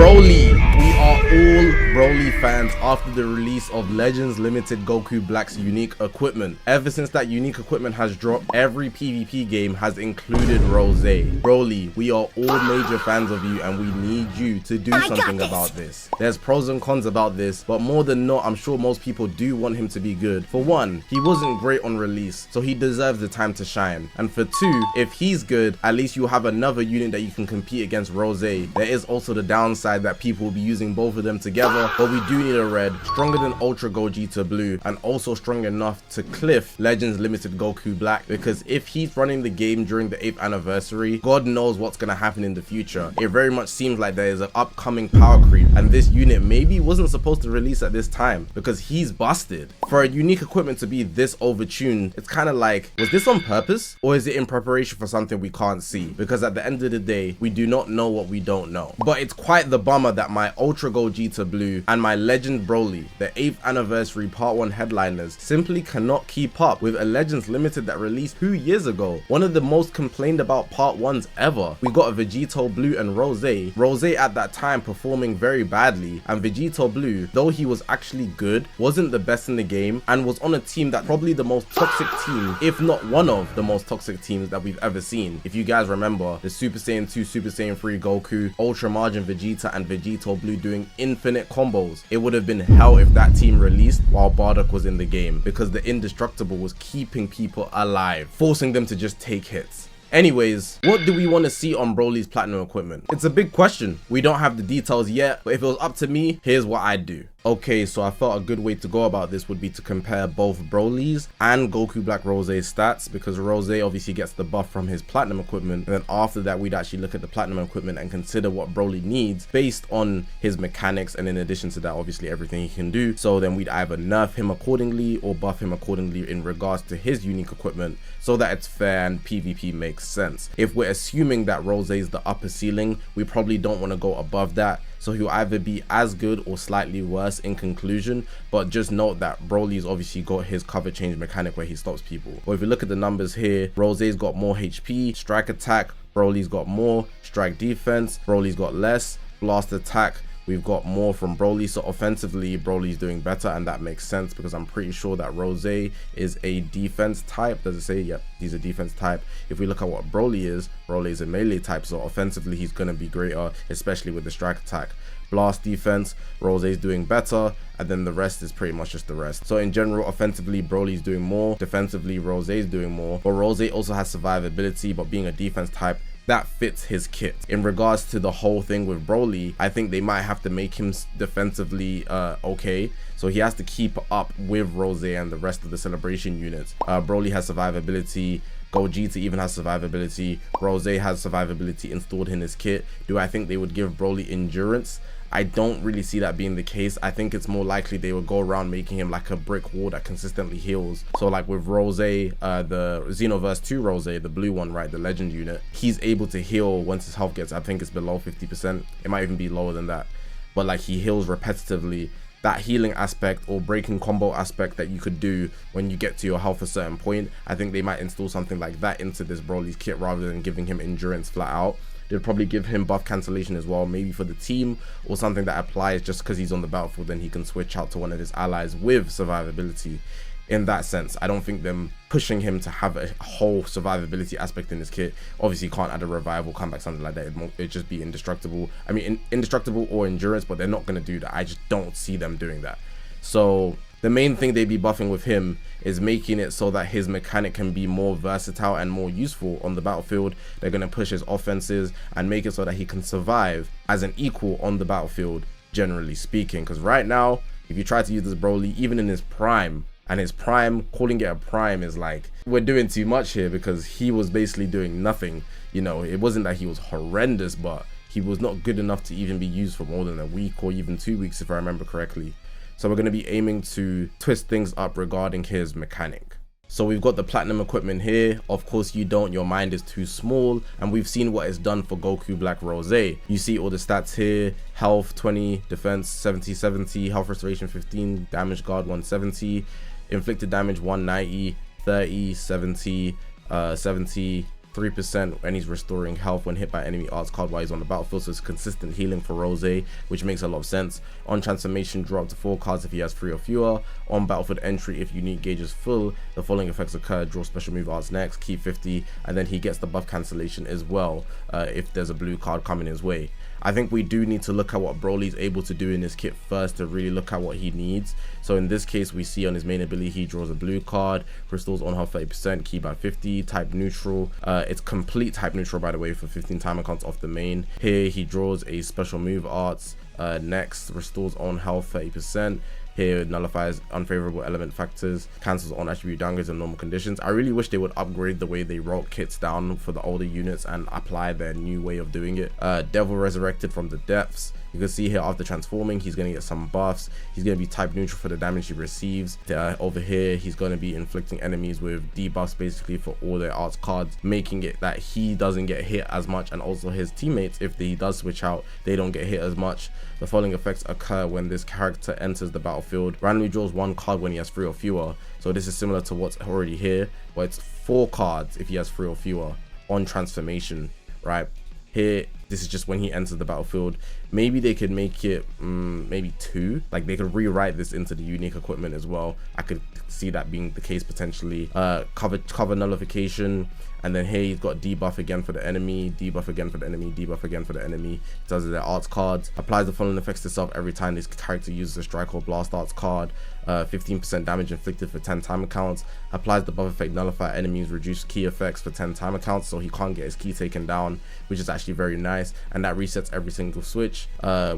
Broly. We are all Broly fans after the release of Legends Limited Goku Black's unique equipment. Ever since that unique equipment has dropped, every PvP game has included Rosé. Broly, we are all major fans of you and we need you to do something about this. There's pros and cons about this, but more than not, I'm sure most people do want him to be good. For one, he wasn't great on release, so he deserves the time to shine. And for two, if he's good, at least you have another unit that you can compete against Rosé. There is also the downside that people will be using both of them together, but we do need a red, stronger than Ultra Gogeta Blue, and also strong enough to cliff Legends Limited Goku Black, because if he's running the game during the 8th anniversary, God knows what's gonna happen in the future. It very much seems like there is an upcoming power creep, and this unit maybe wasn't supposed to release at this time, because he's busted. For a unique equipment to be this overtuned, it's kind of like, was this on purpose? Or is it in preparation for something we can't see? Because at the end of the day, we do not know what we don't know. But it's quite the bummer that my Ultra Gogeta Blue and my Legend Broly, the 8th anniversary part 1 headliners, simply cannot keep up with a Legends Limited that released 2 years ago. One of the most complained about part 1s ever. We got a Vegito Blue and Rosé. Rosé at that time performing very badly, and Vegito Blue, though he was actually good, wasn't the best in the game and was on a team that probably the most toxic team, if not one of the most toxic teams that we've ever seen. If you guys remember, the Super Saiyan 2, Super Saiyan 3 Goku, Ultra Margin Vegeta and Vegito Blue doing infinite combos. It would have been hell if that team released while Bardock was in the game, because the Indestructible was keeping people alive, forcing them to just take hits. Anyways, what do we want to see on Broly's platinum equipment? It's a big question. We don't have the details yet, but if it was up to me, here's what I'd do. Okay, so I thought a good way to go about this would be to compare both Broly's and Goku Black Rosé's stats, because Rosé obviously gets the buff from his platinum equipment, and then after that we'd actually look at the platinum equipment and consider what Broly needs based on his mechanics, and in addition to that obviously everything he can do. So then we'd either nerf him accordingly or buff him accordingly in regards to his unique equipment, so that it's fair and PvP makes sense. If we're assuming that Rosé is the upper ceiling, we probably don't want to go above that, so he'll either be as good or slightly worse in conclusion. But just note that Broly's obviously got his cover change mechanic where he stops people. But if you look at the numbers here, Rosé's got more HP, strike attack, Broly's got more, strike defense, Broly's got less, blast attack, we've got more from Broly. So offensively, Broly's doing better, and that makes sense because I'm pretty sure that Rosé is a defense type. Does it say? Yep, he's a defense type. If we look at what Broly is a melee type, so offensively he's going to be greater, especially with the strike attack. Blast defense, Rosé's doing better, and then the rest is pretty much just the rest. So in general, offensively, Broly's doing more, defensively, Rosé's doing more. But Rosé also has survivability, but being a defense type, that fits his kit. In regards to the whole thing with Broly, I think they might have to make him defensively okay. So he has to keep up with Rosé and the rest of the celebration units. Broly has survivability, Gogeta even has survivability, Rosé has survivability installed in his kit. Do I think they would give Broly endurance? I don't really see that being the case. I think it's more likely they would go around making him like a brick wall that consistently heals. So like with Rosé, the Xenoverse 2 Rosé, the blue one, right, the legend unit, he's able to heal once his health gets, I think it's below 50%. It might even be lower than that. But like he heals repetitively. That healing aspect or breaking combo aspect that you could do when you get to your health a certain point, I think they might install something like that into this Broly's kit rather than giving him endurance flat out. They'd probably give him buff cancellation as well, maybe for the team, or something that applies just because he's on the battlefield, then he can switch out to one of his allies with survivability. In that sense, I don't think them pushing him to have a whole survivability aspect in his kit. Obviously you can't add a revival comeback, something like that. It'd just be indestructible. I mean, indestructible or endurance, but they're not going to do that. I just don't see them doing that. So the main thing they'd be buffing with him is making it so that his mechanic can be more versatile and more useful on the battlefield. They're going to push his offenses and make it so that he can survive as an equal on the battlefield, generally speaking. Because right now, if you try to use this Broly, even in his prime, and his prime, calling it a prime is like, we're doing too much here, because he was basically doing nothing. You know, it wasn't that he was horrendous, but he was not good enough to even be used for more than a week or even 2 weeks, if I remember correctly. So we're going to be aiming to twist things up regarding his mechanic. So we've got the platinum equipment here. Of course you don't, your mind is too small, and we've seen what it's done for Goku Black Rosé. You see all the stats here: health 20, defense 70, health restoration 15, damage guard 170, inflicted damage 190, 30, 70, 70, 3% when he's restoring health when hit by enemy arts card while he's on the battlefield, so it's consistent healing for Rosé, which makes a lot of sense. On transformation, draw up to 4 cards if he has 3 or fewer. On battlefield entry, if unique gauge is full, the following effects occur: draw special move arts next, keep 50, and then he gets the buff cancellation as well if there's a blue card coming his way. I think we do need to look at what Broly's able to do in his kit first to really look at what he needs. So in this case, we see on his main ability, he draws a blue card, restores on health 30%, key by 50, type neutral. It's complete type neutral, by the way, for 15 timer counts off the main. Here he draws a special move arts, next restores on health 30%. Here nullifies unfavorable element factors, cancels on attribute downgrades and normal conditions. I really wish they would upgrade the way they wrote kits down for the older units and apply their new way of doing it. Devil resurrected from the depths. You can see here after transforming, he's going to get some buffs. He's going to be type neutral for the damage he receives. Over here, he's going to be inflicting enemies with debuffs basically for all their arts cards, making it that he doesn't get hit as much, and also his teammates, if he does switch out, they don't get hit as much. The following effects occur when this character enters the battlefield. Randomly draws 1 card when he has 3 or fewer. So this is similar to what's already here, but it's 4 cards if he has 3 or fewer on transformation, right? Here, this is just when he enters the battlefield. Maybe they could make it maybe 2. Like they could rewrite this into the unique equipment as well. I could see that being the case potentially. Cover nullification, and then here he's got debuff again for the enemy, debuff again for the enemy, debuff again for the enemy. Does their arts cards. Applies the following effects to self every time this character uses a strike or blast arts card. 15% damage inflicted for 10 timer counts. Applies the buff effect nullify enemies, reduce key effects for 10 timer counts, so he can't get his key taken down, which is actually very nice, and that resets every single switch.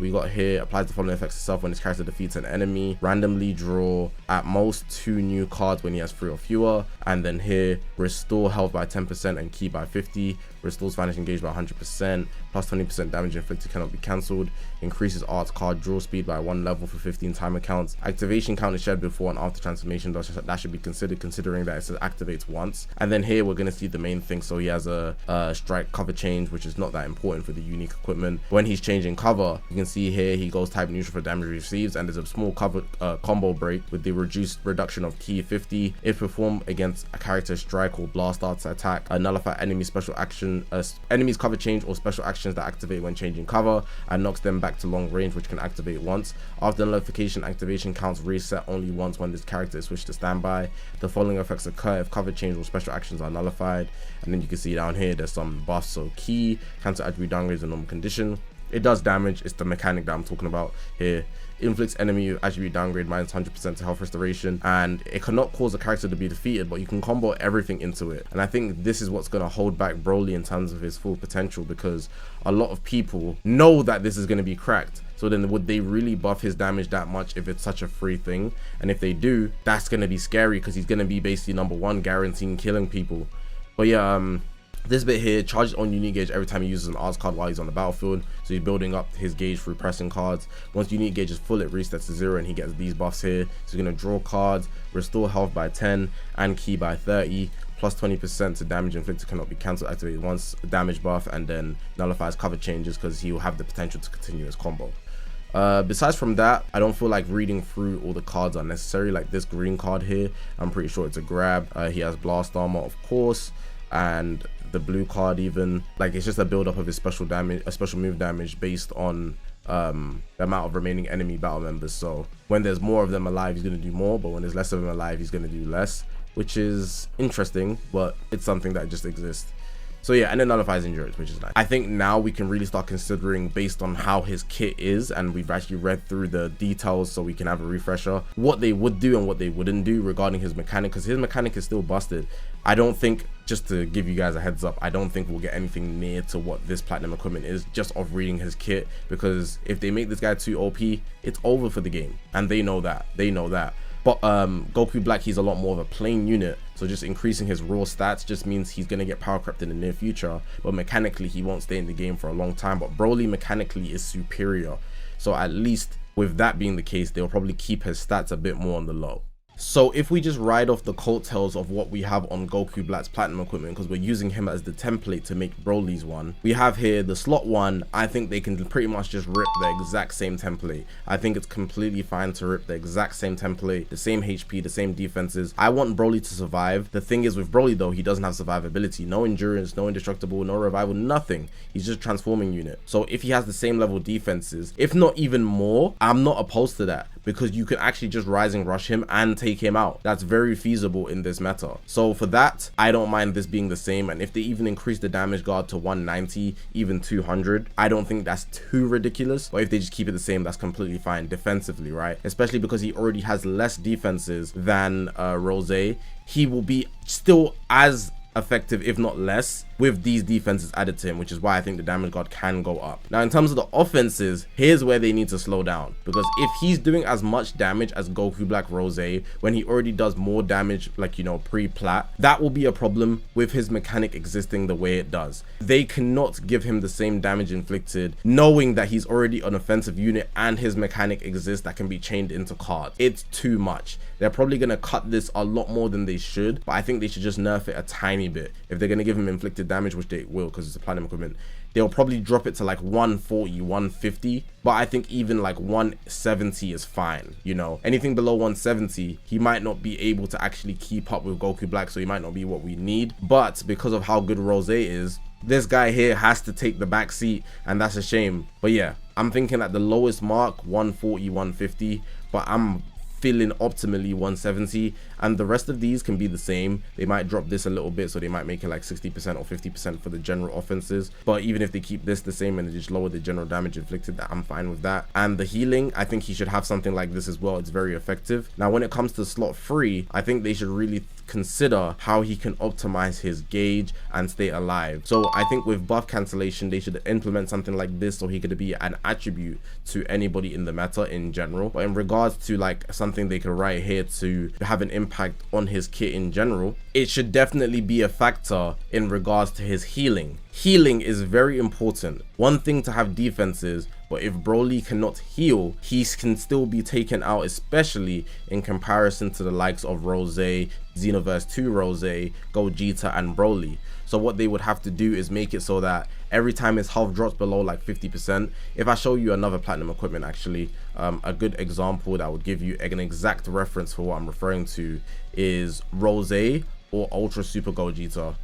We got here, applies the following effects to self when this character defeats an enemy. Randomly draw at most 2 new cards when he has 3 or fewer. And then here, restore health by 10% and key by 50. Restores vanishing gauge by 100%. Plus 20% damage inflicted cannot be cancelled. Increases arts card draw speed by 1 level for 15 timer counts. Activation count is shared before and after transformation. That should be considered, considering that it says activates once. And then here we're going to see the main thing. So he has a strike cover change, which is not that important for the unique equipment. When he's changing cover, you can see here he goes type neutral for damage he receives, and there's a small cover combo break with the reduction of key 50. If performed against a character's strike or blast arts attack, nullify enemy special action, enemies cover change or special actions that activate when changing cover, and knocks them back to long range, which can activate once. After nullification, activation counts reset only once when this character is switched to standby. The following effects occur if cover change or special actions are nullified. And then you can see down here there's some buffs, so key, cancel attribute downgrades and normal condition. It does damage, it's the mechanic that I'm talking about here. Inflicts enemy attribute downgrade minus 100% to health restoration, and it cannot cause a character to be defeated, but you can combo everything into it. And I think this is what's going to hold back Broly in terms of his full potential, because a lot of people know that this is going to be cracked. So then would they really buff his damage that much if it's such a free thing? And if they do, that's going to be scary, because he's going to be basically #1 guaranteeing killing people. But yeah, this bit here charges on unique gauge every time he uses an arts card while he's on the battlefield, so he's building up his gauge through pressing cards. Once unique gauge is full, it resets to 0 and he gets these buffs here. So he's going to draw cards, restore health by 10 and key by 30, plus 20% to damage inflicted cannot be cancelled, activated once, damage buff, and then nullifies cover changes because he will have the potential to continue his combo. Besides from that, I don't feel like reading through all the cards are necessary. Like this green card here, I'm pretty sure it's a grab. He has blast armor, of course, and the blue card even, like, it's just a build up of his special damage, a special move damage based on the amount of remaining enemy battle members. So when there's more of them alive, he's going to do more, but when there's less of them alive, he's going to do less, which is interesting, but it's something that just exists. So yeah, and then nullifies endurance, which is nice. I think now we can really start considering, based on how his kit is, and we've actually read through the details so we can have a refresher, what they would do and what they wouldn't do regarding his mechanic, because his mechanic is still busted. I don't think, just to give you guys a heads up, I don't think we'll get anything near to what this platinum equipment is just off reading his kit, because if they make this guy too OP, it's over for the game, and they know that. But Goku Black, he's a lot more of a plain unit, so just increasing his raw stats just means he's going to get power crept in the near future, but mechanically he won't stay in the game for a long time. But Broly mechanically is superior, so at least with that being the case, they'll probably keep his stats a bit more on the low. So if we just ride off the coattails of what we have on Goku Black's platinum equipment, because we're using him as the template to make Broly's one, we have here the slot one. I think they can pretty much just rip the exact same template. I think it's completely fine to rip the exact same template, the same HP, the same defenses. I want Broly to survive. The thing is with Broly though, he doesn't have survivability, no endurance, no indestructible, no revival, nothing. He's just transforming unit. So if he has the same level defenses, if not even more, I'm not opposed to that, because you can actually just rising rush him and take him out. That's very feasible in this meta. So for that, I don't mind this being the same. And if they even increase the damage guard to 190, even 200, I don't think that's too ridiculous. But if they just keep it the same, that's completely fine defensively, right? Especially because he already has less defenses than Rosé. He will be still as effective, if not less, with these defenses added to him, which is why I think the damage guard can go up. Now in terms of the offenses, here's where they need to slow down, because if he's doing as much damage as Goku Black Rosé when he already does more damage, like, you know, pre-plat, that will be a problem with his mechanic existing the way it does. They cannot give him the same damage inflicted knowing that he's already an offensive unit and his mechanic exists that can be chained into cards. It's too much. They're probably going to cut this a lot more than they should, but I think they should just nerf it a tiny bit. If they're going to give him inflicted damage, which they will because it's a platinum equipment, they'll probably drop it to like 140, 150, but I think even like 170 is fine. You know, anything below 170, he might not be able to actually keep up with Goku Black, so he might not be what we need. But because of how good Rosé is, this guy here has to take the back seat, and that's a shame. But yeah, I'm thinking at the lowest mark 140, 150, but I'm feeling optimally 170, and the rest of these can be the same. They might drop this a little bit, so they might make it like 60% or 50% for the general offenses, but even if they keep this the same and they just lower the general damage inflicted, that I'm fine with that. And the healing, I think he should have something like this as well. It's very effective. Now when it comes to slot 3, I think they should really consider how he can optimize his gauge and stay alive. So I think with buff cancellation, they should implement something like this so he could be an attribute to anybody in the meta in general. But in regards to like something they could write here to have an impact on his kit in general, it should definitely be a factor in regards to his healing. Healing is very important. One thing to have defenses, but if Broly cannot heal, he can still be taken out, especially in comparison to the likes of Rosé, Xenoverse 2 Rosé, Gogeta, and Broly. So what they would have to do is make it so that every time his health drops below like 50%, if I show you another platinum equipment, actually, a good example that would give you an exact reference for what I'm referring to is Rosé or Ultra Super Gogeta.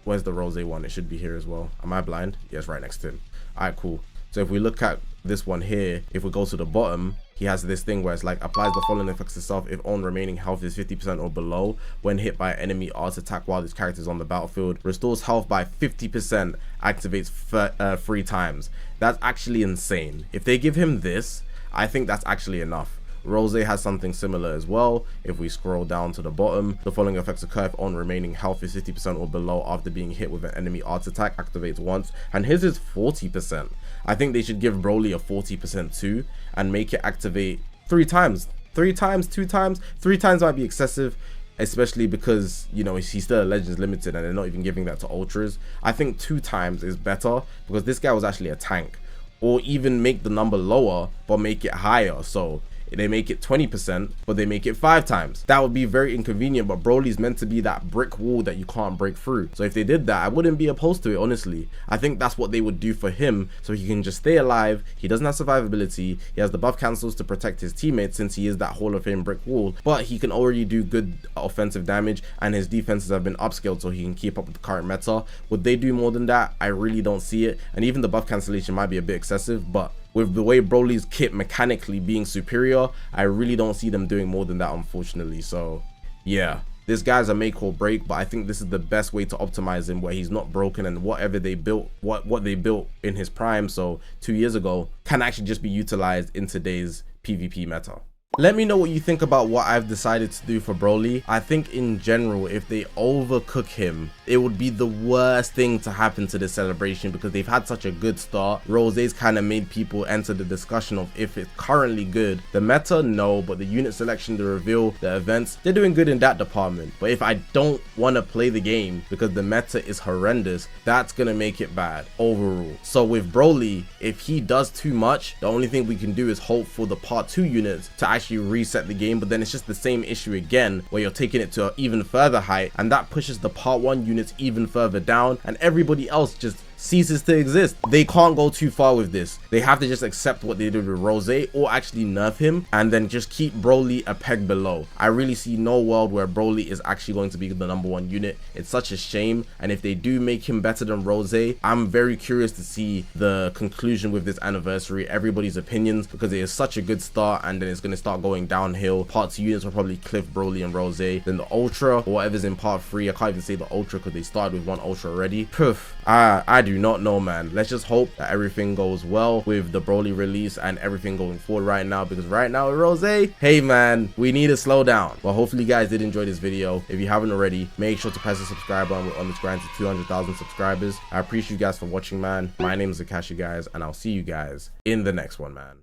Where's the Rosé one? It should be here as well. Am I blind? Yes, right next to him. All right, cool. So if we look at this one here, if we go to the bottom, he has this thing where it's like applies the following effects itself if on remaining health is 50% or below when hit by an enemy art attack while this character is on the battlefield, restores health by 50%, activates 3 times. That's actually insane. If they give him this, I think that's actually enough. Rosé has something similar as well. If we scroll down to the bottom, the following effects occur if on remaining health is 50% or below after being hit with an enemy art attack, activates once, and his is 40%. I think they should give Broly a 40% too and make it activate 3 times. 3 times, 2 times, 3 times might be excessive, especially because, you know, he's still a Legends Limited and they're not even giving that to Ultras. I think 2 times is better because this guy was actually a tank. Or even make the number lower but make it higher, so they make it 20%, but they make it 5 times. That would be very inconvenient, but Broly's meant to be that brick wall that you can't break through. So if they did that, I wouldn't be opposed to it, honestly. I think that's what they would do for him, so he can just stay alive. He doesn't have survivability. He has the buff cancels to protect his teammates since he is that Hall of Fame brick wall, but he can already do good offensive damage, and his defenses have been upscaled so he can keep up with the current meta. Would they do more than that? I really don't see it, and even the buff cancellation might be a bit excessive, but with the way Broly's kit mechanically being superior, I really don't see them doing more than that, unfortunately. So yeah, this guy's a make or break, but I think this is the best way to optimize him, where he's not broken and whatever they built, what they built in his prime, so 2 years ago, can actually just be utilized in today's PvP meta. Let me know what you think about what I've decided to do for Broly. I think in general, if they overcook him, it would be the worst thing to happen to this celebration because they've had such a good start. Rosé's kind of made people enter the discussion of if it's currently good. The meta, no, but the unit selection, the reveal, the events, they're doing good in that department. But if I don't want to play the game because the meta is horrendous, that's gonna make it bad overall. So with Broly, if he does too much, the only thing we can do is hope for the part 2 units to actually reset the game, but then it's just the same issue again where you're taking it to an even further height, and that pushes the part 1 units even further down, and everybody else just ceases to exist. They can't go too far with this. They have to just accept what they did with Rosé or actually nerf him and then just keep Broly a peg below. I really see no world where Broly is actually going to be the #1 unit. It's such a shame, and if they do make him better than Rosé, I'm very curious to see the conclusion with this anniversary, everybody's opinions, because it is such a good start and then it's going to start going downhill. Part 2 units will probably cliff Broly and Rosé, then the Ultra or whatever's in part 3. I can't even say the Ultra because they started with 1 Ultra already. Poof, I do not know, man. Let's just hope that everything goes well with the Broly release and everything going forward right now, because right now with Rosé, hey man, we need to slow down. But hopefully you guys did enjoy this video. If you haven't already, make sure to press the subscribe button. We're on this grind to 200,000 subscribers. I appreciate you guys for watching, man. My name is Zakashi, guys, and I'll see you guys in the next one, man.